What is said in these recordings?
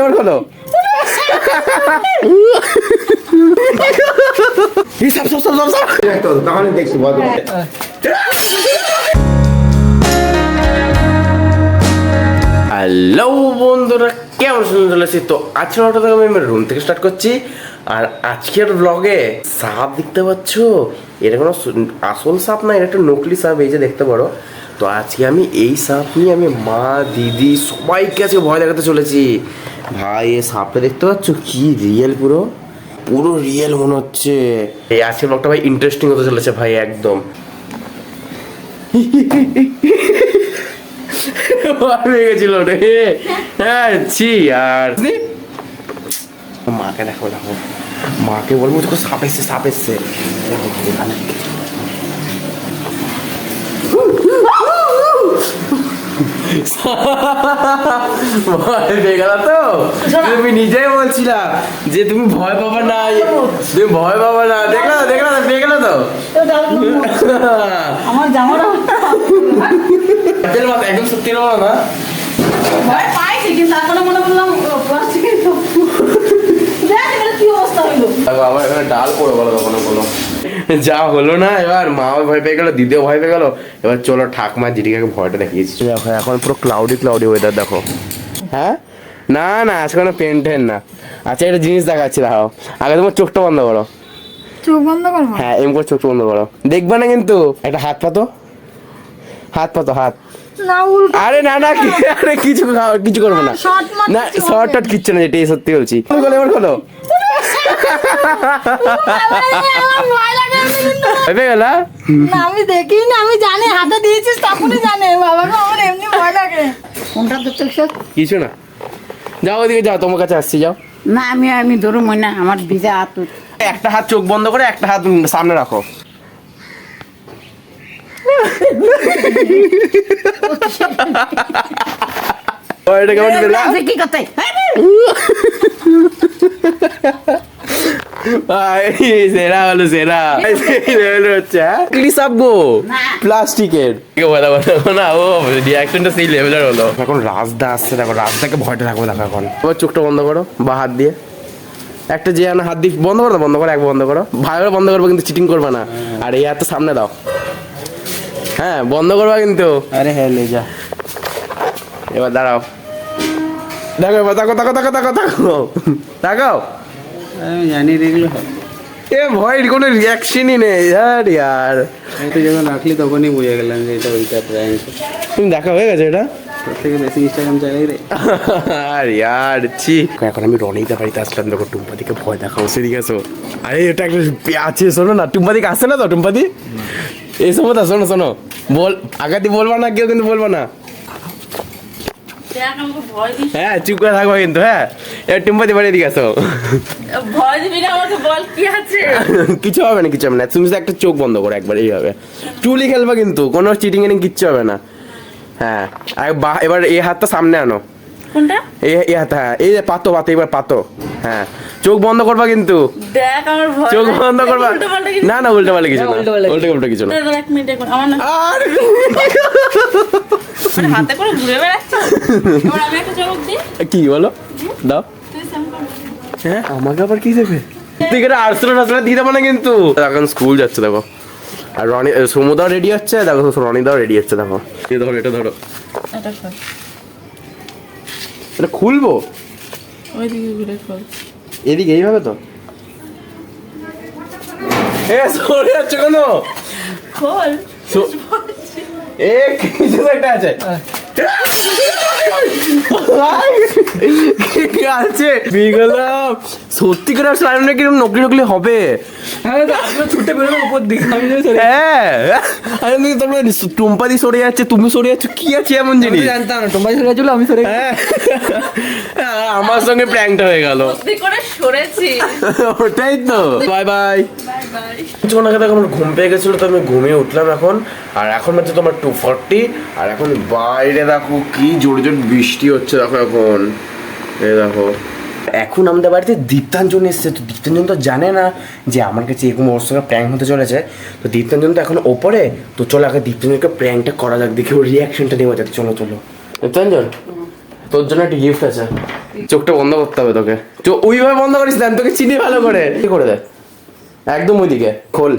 এবার খোলো। হ্যালো বন্ধুরা, কেমন শুনতে চলেছি? তো আজকে হঠাৎ আমি রুম থেকে স্টার্ট করছি। আর আজকের ব্লগে সাপ দেখতে পাচ্ছ, এটা কোনো আসল সাপ না, এটা একটা নকলি সাপ, এই যে দেখতে পারো। তো আজকে আমি এই সাপ নিয়ে আমি মা, দিদি সবাইকে আজকে ভয় দেখাতে চলেছি। ভাই এই সাপটা দেখতে পাচ্ছ কি রিয়েল, পুরো পুরো রিয়েল মনে হচ্ছে। এই আজকের ব্লগটা ভাই ইন্টারেস্টিং হতে চলেছে ভাই, একদম। ভয় গেছিল রে, হ্যাঁ ছি। আর মাকে দেখো, দেখো মাকে বলবো তোকে সাপ এসছে, সাপ এসছে। ভয় পেয়ে গেল তো? তুমি নিজেই বলছিলা যে তুমি ভয় পাবা না, তুমি ভয় পাবা না। দেখলা দেখলা পেয়ে গেল তো। আমার জামাটা একদম সত্যি বলো না, ভয় পাইছি, কিন্তু তারপরে মনে করলাম প্লাস্টিকের কি অবস্থা হইলো। আবার এখানে ডাল পড়ে বলো, কখনো বলো যা হলো না। এবার মাও ভয় পেয়ে গেল, দিদিও ভয় পেয়ে গেল। এবার চলো ঠাকমা দিদিকে ভয়টা দেখিয়েছি। দেখো এখন পুরো ক্লাউডি ক্লাউডি ওয়েদার দেখো। হ্যাঁ না না, আজকে কোনো পেন টেন না। আচ্ছা একটা জিনিস দেখাচ্ছি, দেখাও। আগে তোমার চোখটা বন্ধ করো। চোখ বন্ধ করবো? হ্যাঁ এম করে চোখটা বন্ধ করো, দেখবা না কিন্তু। একটা হাত পাতো, হাত পাতো, হাত। না উল্টো। আরে না না, আরে কিছু কিছু করবো না, না শর্ট টট কিচ্ছু না, যেটা সত্যি বলছি। এবার খোলো। আমি দেখি না, আমি জানি হাতে দিয়েছিস তখনই জানে। বাবাকে আমার এমনি ভয় লাগে। কোনটা দেখতে কিছু না, যাও ওদিকে যাও, তোমার কাছে আসছি, যাও। না আমি ধরুম না, আমার ভিজা হাত। একটা হাত চোখ বন্ধ করে একটা হাত সামনে রাখো। এটা কেমন পেলা? কি কথা? সেরা হলো, সেরা হচ্ছে প্লাস্টিকের না। ও রিয়াকশনটা সেই লেভেলের হলো। এখন রাজদা আসছে, দেখো রাজদাকে ভয়টা রাখবো। দেখো এখন এবার চোখটা বন্ধ করো, বা হাত দিয়ে একটা যে হাত দিয়ে বন্ধ করো, বন্ধ করো, এক বন্ধ করো, ভালো বন্ধ করবো, কিন্তু চিটিং করবে না। আর এই হাত সামনে দাও, হ্যাঁ বন্ধ করবা কিন্তু। আরে হ্যাঁ লে যা, এবার দাঁড়াও, দেখো এবার তাকো তাকো তাকো তাকো তাকো তাকাও। আমি জানি দেখলে এ ভয়ের কোনো রিয়াকশনই নেই। আর ইয়ার এটা যখন রাখলি তখনই বুঝে গেলাম যে এটা ওইটা প্র্যাঙ্ক। তুমি দেখা হয়ে গেছে এটা? তোর থেকে বেশি ইনস্টাগ্রাম চালাই রে। আর ইয়ার ছি। এখন আমি রনিদা বাড়িতে আসলাম, দেখো টুম্পাদিকে ভয় দেখাও, সেদিকে আসো। আরে এটা একটা আছে, শোনো না, টুম্পাদিকে আসছে না তো? টুম্পাদি এই সময় তো শোনো শোনো, বল আগাতি বলবা না, কেউ কিন্তু বলবা না। হ্যাঁ চুপ করে থাকবো কিন্তু। হ্যাঁ এবার টুম্পাদি বাড়ি এদিকে আসো। ভয় দিবি না আমাকে, বল কি আছে। কিছু হবে না, কিছু হবে না। তুমি শুধু একটা চোখ বন্ধ করো একবার, এইভাবে টুলি খেলবা কিন্তু, কোনো চিটিং এনে কিচ্ছু হবে না। হ্যাঁ এবার এই হাতটা সামনে আনো। কোনটা? এই হাত, হ্যাঁ এই যে পাতো পাতো, এবার পাতো। হ্যাঁ চোখ বন্ধ করবা কিন্তু, দেখ আমার ভয়। চোখ বন্ধ করবা। না না উল্টো পাল্টা কিছু না, উল্টো পাল্টা কিছু না। এক মিনিট এখন আমার না আর মানে হাতে করে ঘুরে বেড়াচ্ছি। এবার আমি একটা চোখ দিই। কি বলো, দাও। তুই স্যাম্পল। হ্যাঁ আমাকে আবার কি দেবে? ঠিক আছে আর্টসরা টার্টসরা দিয়ে দেবো না কিন্তু। এখন স্কুল যাচ্ছে দেখো, আর রনি সমুদাও রেডি হচ্ছে, দেখো রনিদাও রেডি হচ্ছে। দেখো এটা ধরো, এটা ধরো, এটা খোল। এটা খুলবো ওইদিকে ঘুরে খোল। এদিকে এইভাবে তো। এ সরে যাচ্ছে কেন? খোল। এ কিছু একটা আছে, আছে বিগলাম সত্যি করে স্লাইম নাকি নকলি নকলি হবে। ছুটে বেরোবো উপর দিকে। হ্যাঁ আরে তোমরা টুম্পাদি সরে যাচ্ছে, তুমি সরে যাচ্ছ, কি আছে এমন জিনিস? জানতাম না টুম্পাই সরে যাচ্ছিল, আমি সরে। হ্যাঁ আমার সঙ্গে প্র্যাঙ্কটা হয়ে গেল। সত্যি করে সরেছি। ওটাই তো। Bye bye. Bye bye. কিছুক্ষণ আগে দেখো আমার ঘুম পেয়ে গেছিলো, তো আমি ঘুমিয়ে উঠলাম এখন। আর এখন হচ্ছে তোমার 2:40। আর এখন বাইরে দেখো কি জোরে জোরে বৃষ্টি হচ্ছে। দেখো এখন এই দেখো, এখন আমাদের বাড়িতে দীপ্তাঞ্জন এসছে। তো দীপ্তাঞ্জন তো জানে না যে আমার কাছে এরকম ওর সঙ্গে প্র্যাঙ্ক হতে চলেছে। তো দীপ্তাঞ্জন তো এখন ওপরে। তো চলো আগে দীপ্তাঞ্জনকে প্র্যাঙ্কটা করা যাক, দেখি ওর রিয়াকশনটা নেওয়া যাক। চলো চলো দীপ্তাঞ্জন, তোর জন্য একটা গিফট আছে, চোখটা বন্ধ করতে হবে তোকে। ওইভাবে বন্ধ করিস না, আমি তোকে চিনি ভালো করে। কি করে দে, একদম ওইদিকে খোল।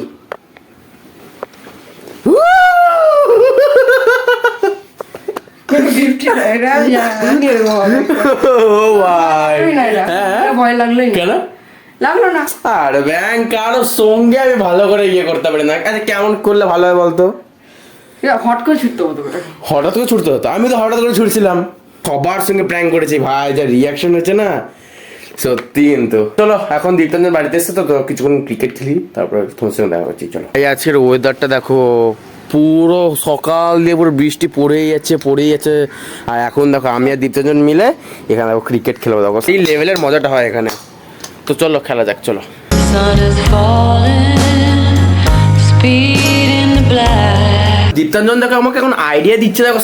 ভয় লাগলো কেন লাগলো না? আর ব্যাংক কারোর সঙ্গে আমি ভালো করে ইয়ে করতে পারি না। আচ্ছা কেমন করলে ভালো হয় বলতো? হট করে ছুটতে হতো, হঠাৎ করে ছুটতে হতো, আমি তো হঠাৎ করে ছুটছিলাম। সবার সঙ্গে প্র্যাঙ্ক করেছি ভাই, যা রিয়াকশন হচ্ছে না সত্যি। কিন্তু চলো এখন দীপ্তঞ্জন বাড়িতে এসছে তো কিছুক্ষণ ক্রিকেট খেলি, তারপর তোমার সঙ্গে দেখা করছি। চলো এই আজকের ওয়েদারটা দেখো, পুরো সকাল দিয়ে পুরো বৃষ্টি পড়েই যাচ্ছে। আর এখন দেখো আমি আর দীপ্তঞ্জন মিলে এখানে দেখো ক্রিকেট খেলবো, দেখো সেই লেভেলের মজাটা হয় এখানে। তো চলো খেলা যাক, চলো। দীপ্তাঞ্জন দেখো আমাকে এখন আইডিয়া দিচ্ছে, দেখো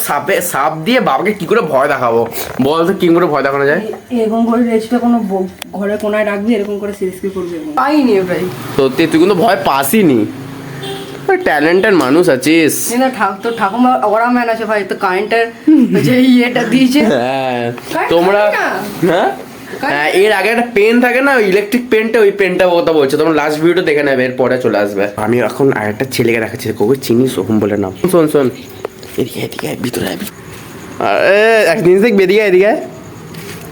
সাপ দিয়ে বাবাকে কি করে ভয় দেখাবো, বল তো কি করে ভয় দেখানো যায়? এরকম করে রেজিটা কোনো ঘরে কোনায় রাখবি, এরকম করে সিরিয়াসলি করবি। পাইনি ভাই সত্যি, তুই কিন্তু ভয় পাসিনি, ট্যালেন্টেড মানুষ আছিস। না তো ঠাকুমা ওরা ম্যান আছে ভাই, তো কারেন্টের যে ইয়েটা দিয়েছে। হ্যাঁ তোমরা, হ্যাঁ এর আগে একটা পেন থাকে না, ইলেকট্রিক পেনটা, ওই পেনটা কথা বলছে। তোমরা লাস্ট ভিডিওটা দেখে নেবে, এরপরে চলে আসবে। আমি এখন আরেকটা ছেলেকে দেখাচ্ছি, কোকে চিনি, সোহম বলে নাম। শোন এদিকে ভিতরে এক জিনিস দেখবি, এদিকে।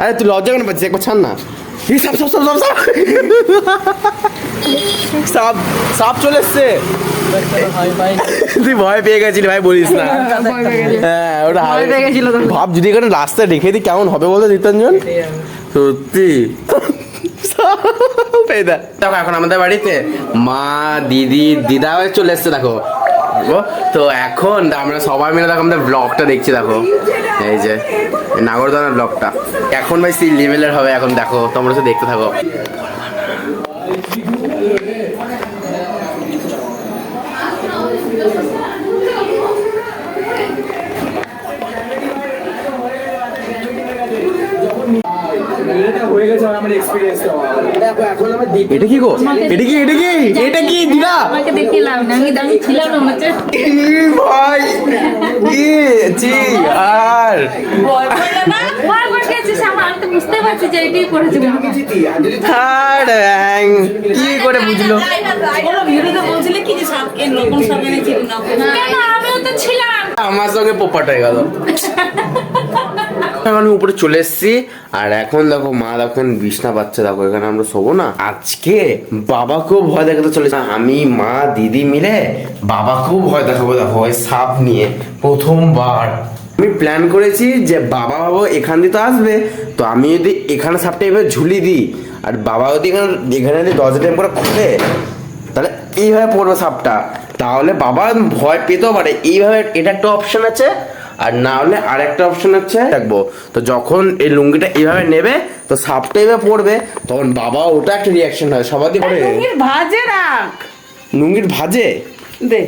আরে তুই লজ্জা কেন পাচ্ছিস, একবার ছাড় না। সাপ চলে এসছে। তুই ভয় পেয়ে গেছিলি ভাই, বলিস না। হ্যাঁ ওটা ভাব, যদি এখানে রাস্তায় রেখে দিই কেমন হবে বলতো দীপ্তাঞ্জন? সত্যি দেখো এখন আমাদের বাড়িতে মা দিদা চলে এসছে দেখো। তো এখন আমরা সবাই মিলে দেখো আমাদের ব্লগটা দেখছি, দেখো এই যে নাগরদোলার ব্লগটা। এখন ভাই সেই লেভেলের হবে, এখন দেখো তোমরা তো দেখতে থাকো। এটা কি গো, এটা কি দিদা? আমাকে দেখিলাম না, আমি ছিলাম না মনে ভাই আর বারবার গেছিস আমার, আমি তো বুঝতে পারছি যে এটাই করেছি। কি করে বুঝলো? ভিডিওতে বলছিলে কি যে সাপকে নতুন সাপ এনেছিল না, কেন আমিও তো ছিলাম। আমার সঙ্গে পোপাট হয়ে গেল। আমি উপরে চলে এসেছি, আর এখন দেখো মা এখন বিছনা পাচ্ছে, দেখো এখানে আমরা শোবো না। আজকে বাবাকেও ভয় দেখাতে চলেছে, আমি মা দিদি মিলে বাবাকেও ভয় দেখাবো, দেখো ওই সাপ নিয়ে প্রথমবার। আমি প্ল্যান করেছি যে বাবা এখান দিয়ে তো আসবে, তো আমি যদি এখানে সাপটা এবার ঝুলি দিই, আর বাবা যদি এখানে দরজাটা করে খুলে, তাহলে এইভাবে পড়বে সাপটা, তাহলে বাবা ভয় পেতেও পারে। এইভাবে এটা একটা অপশন আছে, আর না হলে আরেকটা অপশন হচ্ছে রাখবো। তো যখন এই লুঙ্গিটা এইভাবে নেবে, তো সাপটা এভাবে পড়বে, তখন বাবা ওটা একটা রিয়াকশন হয় সবাই করে। লুঙ্গির ভাজে রাখ, লুঙ্গির ভাজে দে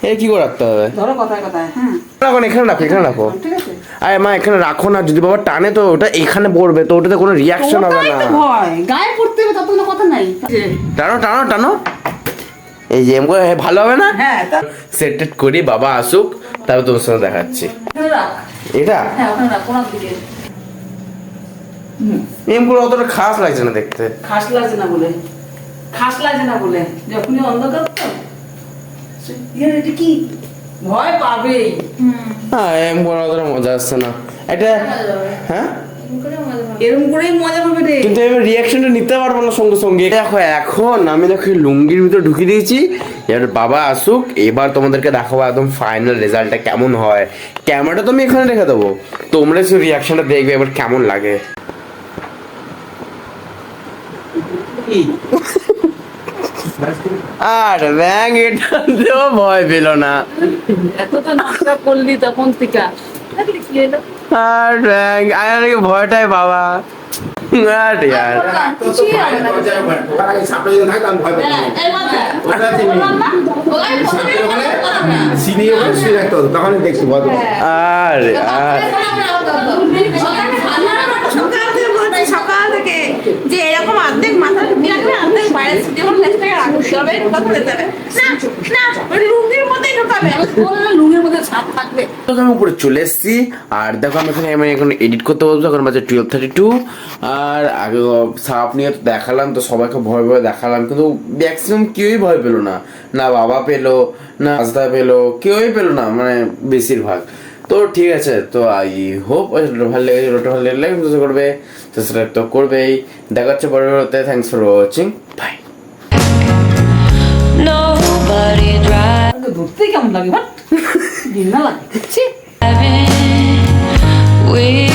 এ কি করে রাখতে হবে? ধরো কথায় হ্যাঁ এখন এখানে রাখো। ঠিক আছে, আরে মা এখানে রাখো না, যদি বাবা টানে তো ওটা এখানে পড়বে, তো ওটাতে কোনো রিয়াকশন হবে না। ভয় গায়ে পড়তে হবে, তত কথা নাই। টানো এই যে ভালো হবে না? হ্যাঁ সেট করি, বাবা আসুক, তারপর তোমার সঙ্গে দেখাচ্ছি। এটা এমগুলো অতটা খাস লাগছে না দেখতে। খাস লাগছে না বলে যখনই অন্ধকার তো এটা কি ভয় পাবে। হ্যাঁ এমগুলো অতটা মজা আসছে না এটা। হ্যাঁ এরকম করেই মজা পাবে রে, কিন্তু আমি রিয়াকশনটা নিতে পারবো না সঙ্গে সঙ্গে। দেখো এখন আমি দেখো লুঙ্গির ভিতরে ঢুকিয়ে দিয়েছি, এবার বাবা আসুক, এবার তোমাদেরকে দেখাবো একদম ফাইনাল রেজাল্টটা কেমন হয়। ক্যামেরাটা তো আমি এখানে রেখে দেবো, তোমরা শুধু রিয়াকশনটা দেখবে এবার কেমন লাগে। আর ব্যাং এটাতেও ভয় পেল না, এত তো নকশা করলি তখন থেকে আর ব্যাং আর ভয়টাই বাবা। আর ইয়ার আর সকাল থেকে যে এরকম অর্ধেক মাথা ঢুকিয়ে রাখবে, অর্ধেক বাইরে রাখবে, লুঙ্গির মধ্যেই ঢুকাবে। লুঙ্গির মধ্যে সাপ থাকবে। তখন আমি উপরে চলে এসেছি আর দেখো আমি এখন এডিট করতে বলবো এখন বাজে 12:32 আর আগে সাপ নিয়ে তো দেখালাম তো সবাইকে ভয় ভয় দেখালাম কিন্তু ম্যাক্সিমাম কেউই ভয় পেলো না, না বাবা পেলো না আজদা পেলো, কেউই পেলো না মানে বেশিরভাগ। তো ঠিক আছে, তো আই হোপ ভালো লেগেছে, ভালো লাগলে করবে, সাবস্ক্রাইব তো করবেই। দেখা হচ্ছে পরের ভিডিওতে। Thanks for watching, bye. Nobody ধরতে কেমন লাগে বাট দিন না লাগে driving. We